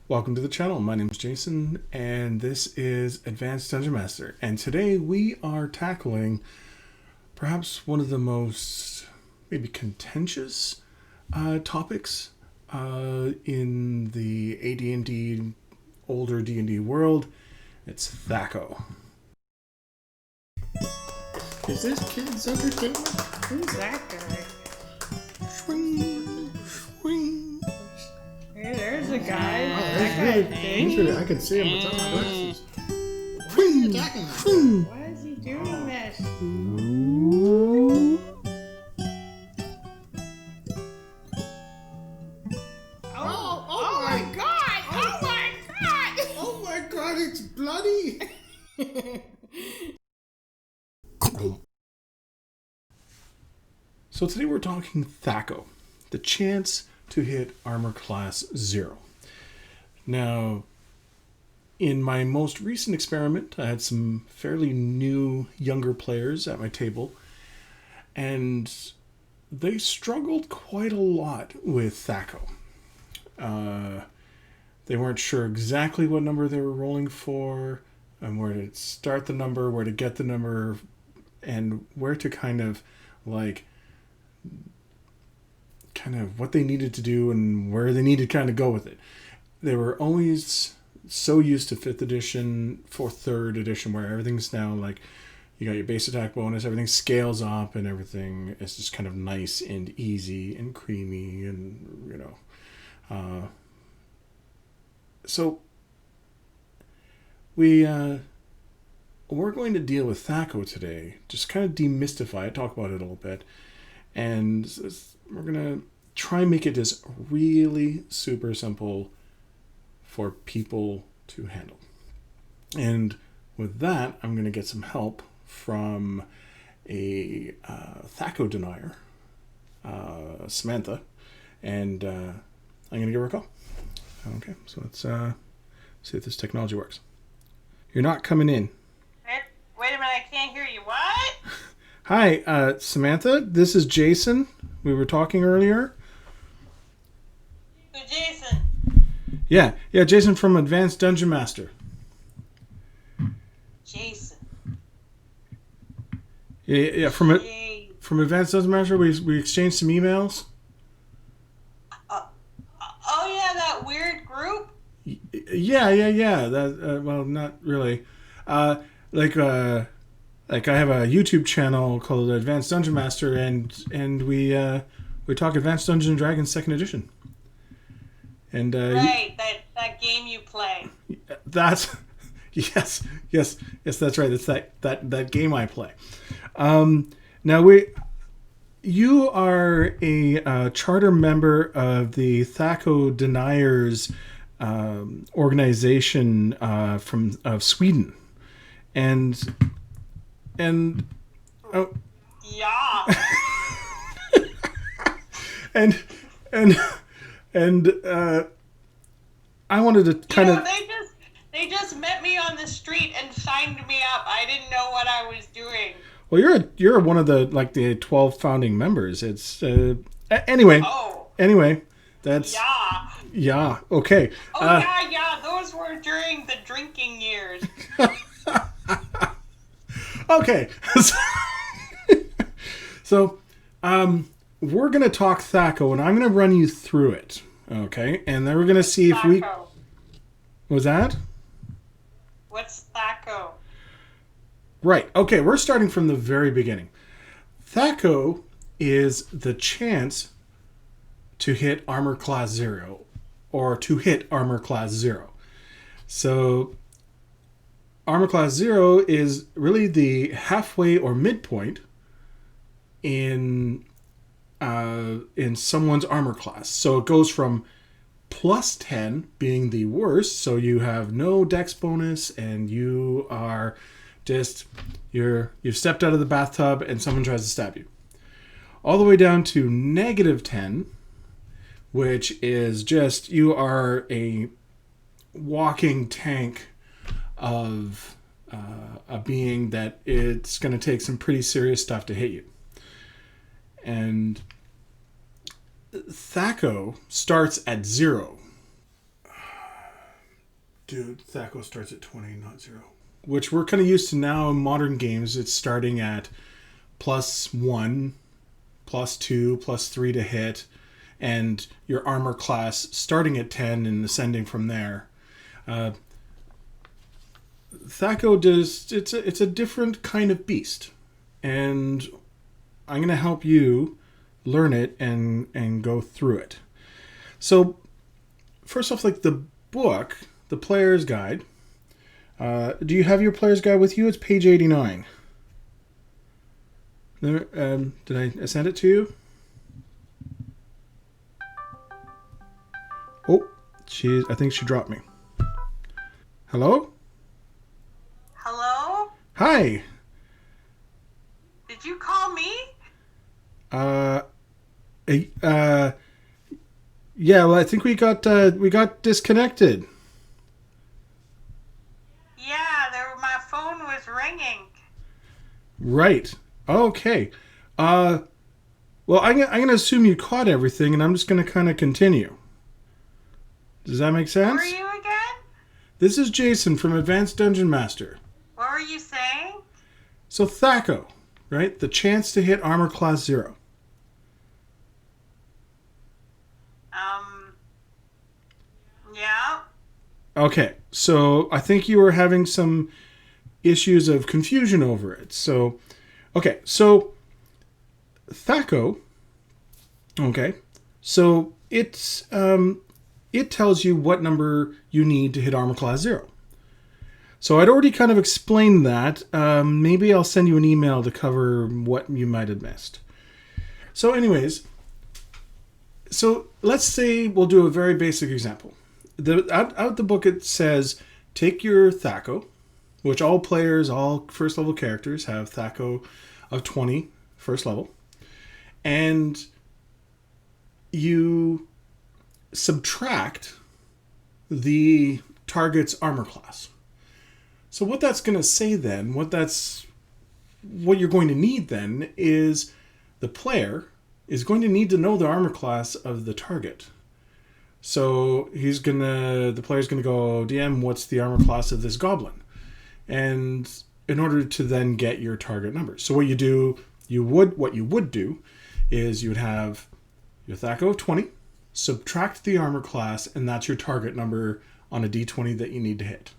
Welcome to the channel. My name is Jason, and this is Advanced Dungeon Master. And today we are tackling perhaps one of the most maybe contentious topics in the AD&D, older D&D world. It's Thaco. Is this kids' entertainment? Who's that guy? Swing, swing. Hey, there's a guy. Oh, That that's guy really, thing. really, I can see him without my glasses. Why is he Swing, attacking us? swing. Why is he doing this? Ooh. Oh my god! Oh my god! Oh my god, it's bloody! So today we're talking Thaco, the chance to hit Armor Class Zero. Now, in my most recent experiment, I had some fairly new, younger players at my table, and they struggled quite a lot with Thaco. They weren't sure exactly what number they were rolling for, and where to start the number, where to get the number, and where to kind of what they needed to do and where they needed to kind of go with it. They were always so used to 5th edition, 3rd edition, where everything's now like you got your base attack bonus, everything scales up and everything is just kind of nice and easy and creamy and, so we're going to deal with Thaco today, just kind of demystify it, talk about it a little bit, and we're going to try and make it just really super simple for people to handle. And with that, I'm going to get some help from a Thaco denier, Samantha, and I'm going to give her a call. Okay, so let's see if this technology works. You're not coming in. Wait a minute, I can't hear you. What? Hi, Samantha. This is Jason. We were talking earlier. So Jason. Yeah, Jason from Advanced Dungeon Master. Jason. Yeah, from Advanced Dungeon Master, we exchanged some emails. Oh yeah, that weird group? Yeah. That well, not really. Like I have a YouTube channel called Advanced Dungeon Master, and we talk Advanced Dungeons and Dragons 2nd edition. And right, that game you play. That's yes, that's right. It's that game I play. Now you are a charter member of the Thaco Deniers organization of Sweden, and oh, Yeah. and I wanted to kind of. They just met me on the street and signed me up. I didn't know what I was doing. Well, you're one of the 12 founding members. It's anyway. Oh. Anyway, that's Yeah. Okay. Oh yeah. Those were during the drinking years. Okay. So, we're gonna talk Thaco, and I'm gonna run you through it. Okay, and then we're gonna see if we. Thaco. Was that? What's Thaco? Right. Okay, we're starting from the very beginning. Thaco is the chance to hit Armor Class Zero, or to hit Armor Class Zero. So, Armor Class Zero is really the halfway or midpoint in someone's armor class. So it goes from plus 10 being the worst, so you have no dex bonus and you are just you've stepped out of the bathtub and someone tries to stab you, all the way down to negative 10, which is just you are a walking tank of a being that it's going to take some pretty serious stuff to hit you. And Thaco starts at 0. Dude, Thaco starts at 20, not 0. Which we're kind of used to now in modern games. It's starting at +1, +2, +3 to hit, and your armor class starting at 10 and ascending from there. Thaco does... It's a different kind of beast. And I'm going to help you learn it and go through it. So, first off, like the book... The player's guide. Do you have your player's guide with you? It's page 89. Did I send it to you? Oh, I think she dropped me. Hello? Hello? Hi. Did you call me? Yeah, well, I think we got disconnected. My phone was ringing. Right. Okay. Well, I'm gonna assume you caught everything, and I'm just gonna kind of continue. Does that make sense? Who are you again? This is Jason from Advanced Dungeon Master. What were you saying? So Thaco, right? The chance to hit Armor Class 0. Yeah. Okay, so I think you were having some issues of confusion over it. So, okay, so Thaco, okay, so it tells you what number you need to hit Armor Class 0. So I'd already kind of explained that. Maybe I'll send you an email to cover what you might have missed. So anyways, so let's say we'll do a very basic example. Out the book it says, take your Thaco, which all players, all first level characters have Thaco of 20, first level, and you subtract the target's armor class. So what that's going to say then, what you're going to need then is the player is going to need to know the armor class of the target. So the player's gonna go, DM, what's the armor class of this goblin? And in order to then get your target number. So what you would do is you would have your Thaco of 20, subtract the armor class, and that's your target number on a d20 that you need to hit.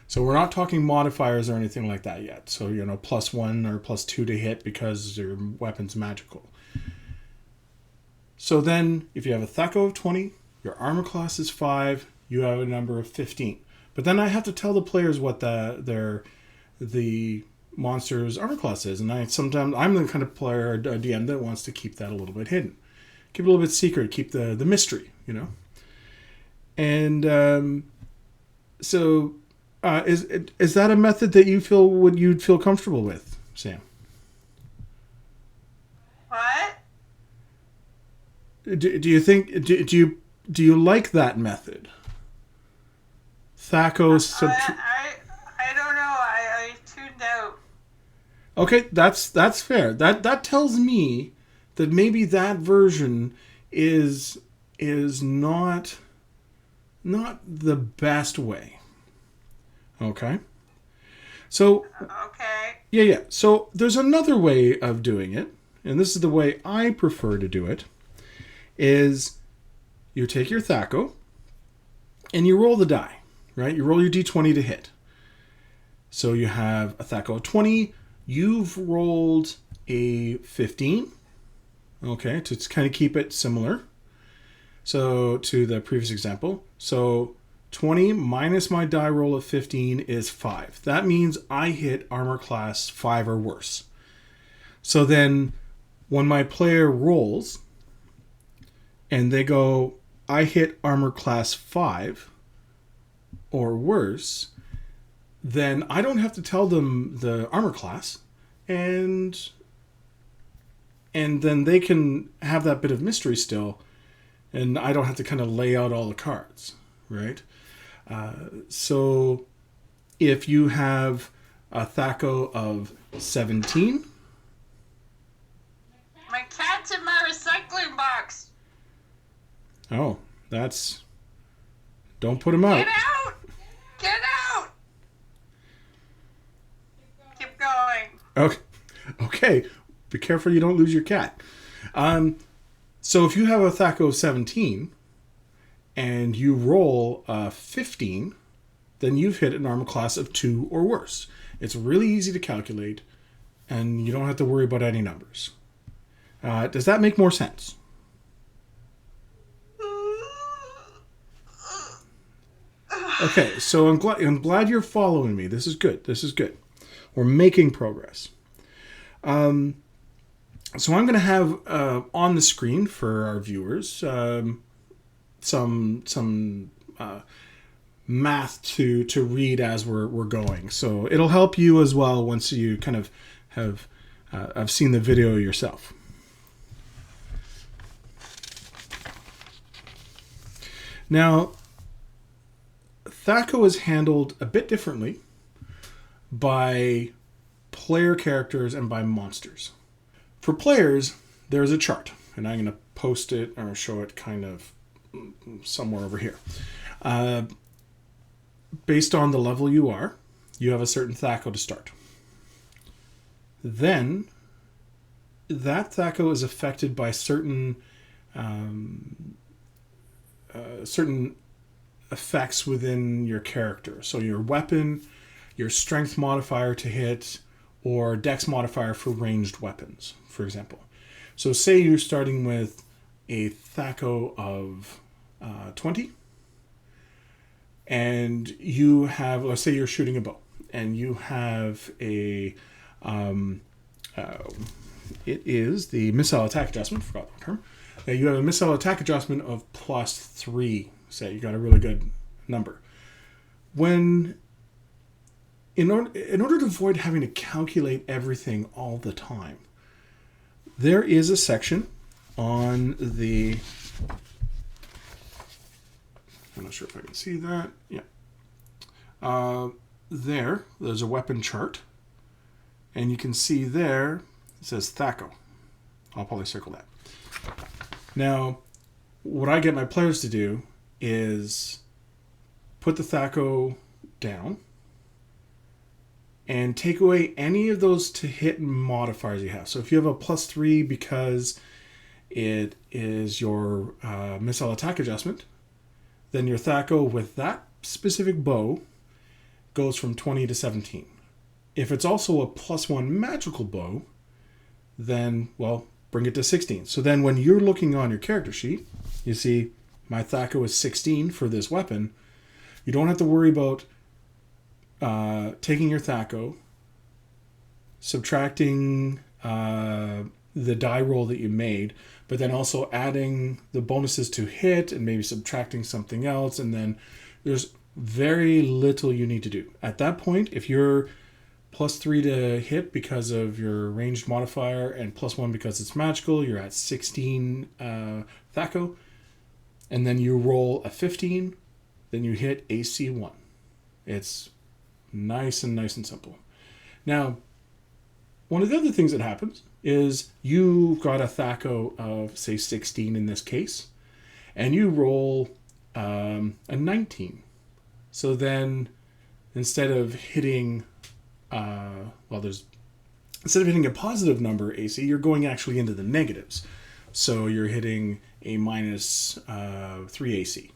So we're not talking modifiers or anything like that yet. So, +1 or +2 to hit because your weapon's magical. So then, if you have a Thaco of 20, your armor class is 5, you have a number of 15. But then I have to tell the players what the monster's armor class is. And I'm the kind of player, a DM, that wants to keep that a little bit hidden. Keep it a little bit secret, keep the mystery, And so is that a method that you'd feel comfortable with, Sam? What? Do you think do you like that method? Thaco's I don't know. I tuned out. Okay, that's fair. That tells me that maybe that version is not the best way. Okay? So okay. Yeah. So there's another way of doing it, and this is the way I prefer to do it, is you take your Thaco and you roll the die, right? You roll your d20 to hit. So you have a Thaco of 20, you've rolled a 15, okay, to kind of keep it similar. So to the previous example, so 20 minus my die roll of 15 is 5. That means I hit armor class 5 or worse. So then when my player rolls and they go, I hit armor class 5 or worse, then I don't have to tell them the armor class, and then they can have that bit of mystery still, and I don't have to kind of lay out all the cards, right? So if you have a Thaco of 17... My cat's in my recycling box. Oh, don't put him out. Get out! Okay. Okay. Be careful you don't lose your cat. So if you have a Thaco of 17 and you roll a 15, then you've hit an armor class of 2 or worse. It's really easy to calculate, and you don't have to worry about any numbers. Does that make more sense? Okay, so I'm glad you're following me. This is good. We're making progress. So I'm going to have on the screen for our viewers some math to read as we're going. So it'll help you as well once you kind of have seen the video yourself. Now, Thaco is handled a bit differently by player characters and by monsters. For players, there's a chart, and I'm going to post it or show it kind of somewhere over here. Based on the level you are, you have a certain Thaco to start. Then, that Thaco is affected by certain effects within your character. So your weapon, your strength modifier to hit, or dex modifier for ranged weapons, for example. So say you're starting with a Thaco of 20, and you have, let's say you're shooting a bow, and you have a, it is the missile attack adjustment, forgot the term. You have a missile attack adjustment of +3. Say you got a really good number. In order to avoid having to calculate everything all the time, there is a section on the, I'm not sure if I can see that. Yeah. There's a weapon chart, and you can see there it says Thaco. I'll probably circle that. Now, what I get my players to do is put the Thaco down and take away any of those to hit modifiers you have. So if you have a +3 because it is your missile attack adjustment, then your Thaco with that specific bow goes from 20 to 17. If it's also a +1 magical bow, then, well, bring it to 16. So then when you're looking on your character sheet, you see my Thaco is 16 for this weapon. You don't have to worry about taking your Thaco, subtracting the die roll that you made, but then also adding the bonuses to hit and maybe subtracting something else, and then there's very little you need to do. At that point, if you're +3 to hit because of your ranged modifier and +1 because it's magical, you're at 16 Thaco, and then you roll a 15, then you hit AC 1. It's nice and simple. Now, one of the other things that happens is you've got a Thaco of, say, 16 in this case, and you roll a 19. So then, instead of hitting, instead of hitting a positive number AC, you're going actually into the negatives. So you're hitting a -3 AC.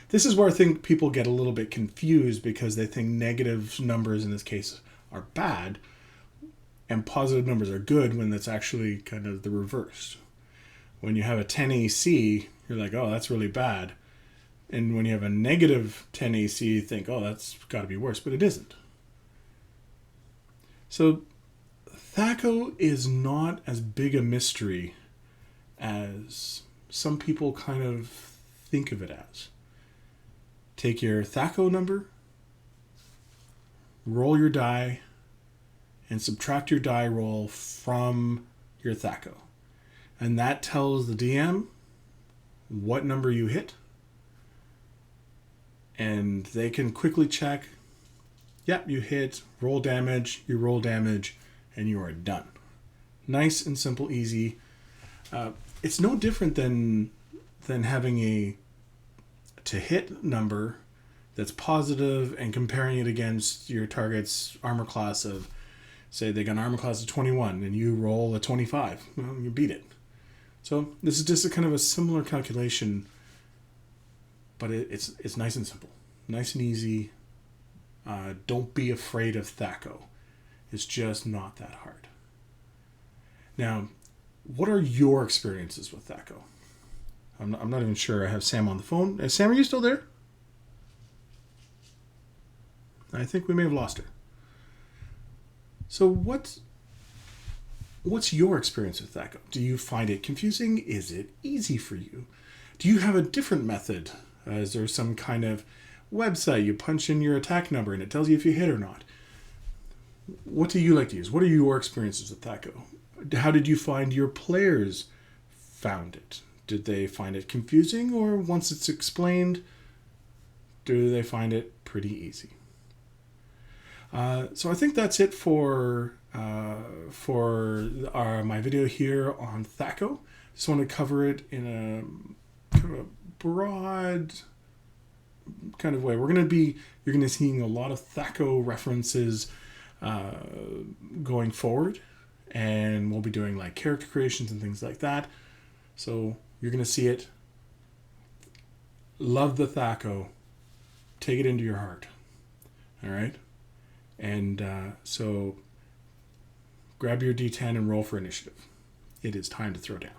This is where I think people get a little bit confused because they think negative numbers in this case are bad and positive numbers are good when that's actually kind of the reverse. When you have a 10 AC, you're like, oh, that's really bad. And when you have a negative 10 AC, you think, oh, that's got to be worse, but it isn't. So Thaco is not as big a mystery as some people kind of think of it as. Take your Thaco number, roll your die, and subtract your die roll from your Thaco. And that tells the DM what number you hit. And they can quickly check, yep, you hit, roll damage, you roll damage, and you are done. Nice and simple, easy. It's no different than having a to hit number that's positive and comparing it against your target's armor class of, say they got an armor class of 21 and you roll a 25. Well, you beat it. So this is just a kind of a similar calculation, but it's nice and simple. Nice and easy. Don't be afraid of Thaco. It's just not that hard. Now, what are your experiences with Thaco? I'm not even sure. I have Sam on the phone. Sam, are you still there? I think we may have lost her. So what's your experience with Thaco? Do you find it confusing? Is it easy for you? Do you have a different method? Is there some kind of website you punch in your attack number and it tells you if you hit or not? What do you like to use? What are your experiences with Thaco? How did you find your players found it? Did they find it confusing, or once it's explained, do they find it pretty easy? So I think that's it for my video here on Thaco. Just want to cover it in a kind of a broad kind of way. You're going to be seeing a lot of Thaco references going forward, and we'll be doing like character creations and things like that. So you're going to see it. Love the Thaco. Take it into your heart. All right? And so grab your D10 and roll for initiative. It is time to throw down.